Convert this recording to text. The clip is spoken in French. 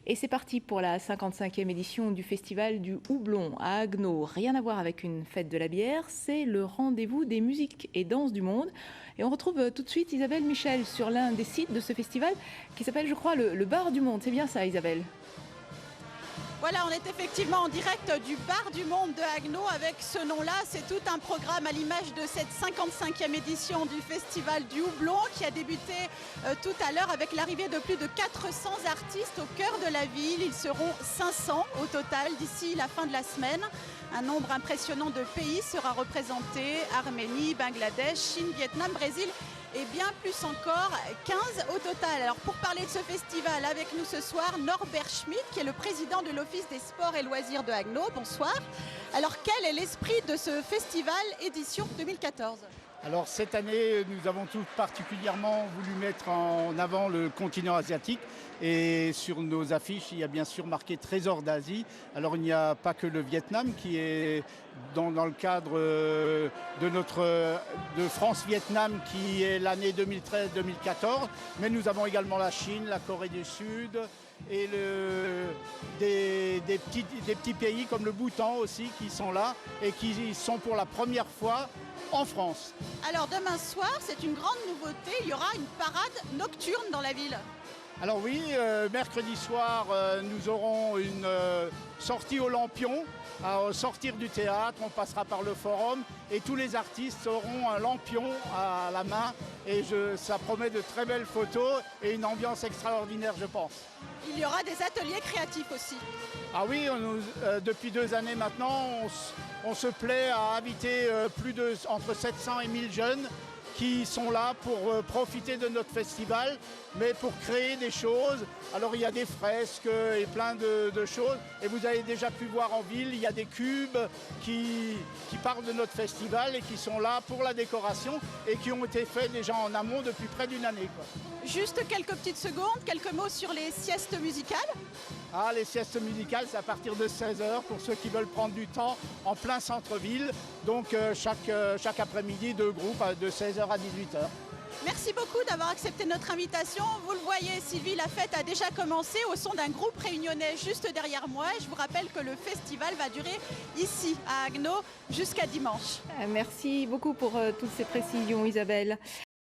Et c'est parti pour la 55e édition du Festival du Houblon à Haguenau. Rien à voir avec une fête de la bière, c'est le rendez-vous des musiques et danses du monde. Et on retrouve tout de suite Isabelle Michel sur l'un des sites de ce festival qui s'appelle, je crois, le Bar du Monde. C'est bien ça, Isabelle? Voilà, on est effectivement en direct du Bar du Monde de Haguenau avec ce nom-là. C'est tout un programme à l'image de cette 55e édition du Festival du Houblon qui a débuté tout à l'heure avec l'arrivée de plus de 400 artistes au cœur de la ville. Ils seront 500 au total d'ici la fin de la semaine. Un nombre impressionnant de pays sera représenté: Arménie, Bangladesh, Chine, Vietnam, Brésil et bien plus encore, 15 au total. Alors pour parler de ce festival, avec nous ce soir, Norbert Schmitt, qui est le président de l'Office des sports et loisirs de Haguenau. Bonsoir. Alors quel est l'esprit de ce festival édition 2014 ? Alors cette année, nous avons tout particulièrement voulu mettre en avant le continent asiatique. Et sur nos affiches, il y a bien sûr marqué Trésor d'Asie. Alors il n'y a pas que le Vietnam qui est dans le cadre de France-Vietnam qui est l'année 2013-2014. Mais nous avons également la Chine, la Corée du Sud et des petits pays comme le Bhoutan aussi qui sont là et qui sont pour la première fois en France. Alors demain soir, c'est une grande nouveauté, il y aura une parade nocturne dans la ville. Alors oui, mercredi soir, nous aurons une sortie au lampion. À sortir du théâtre, on passera par le forum et tous les artistes auront un lampion à la main. Et ça promet de très belles photos et une ambiance extraordinaire, je pense. Il y aura des ateliers créatifs aussi. Ah oui, depuis 2 années maintenant, on se plaît à inviter entre 700 et 1000 jeunes qui sont là pour profiter de notre festival, mais pour créer des choses. Alors il y a des fresques et plein de choses. Et vous avez déjà pu voir en ville, il y a des cubes qui parlent de notre festival et qui sont là pour la décoration et qui ont été faits déjà en amont depuis près d'une année, quoi. Juste quelques petites secondes, quelques mots sur les siestes musicales. Ah, les siestes musicales, c'est à partir de 16h pour ceux qui veulent prendre du temps en plein centre-ville. Donc chaque après-midi, 2 groupes de 16h à 18h. Merci beaucoup d'avoir accepté notre invitation. Vous le voyez, Sylvie, la fête a déjà commencé au son d'un groupe réunionnais juste derrière moi. Et je vous rappelle que le festival va durer ici, à Haguenau, jusqu'à dimanche. Merci beaucoup pour toutes ces précisions, Isabelle.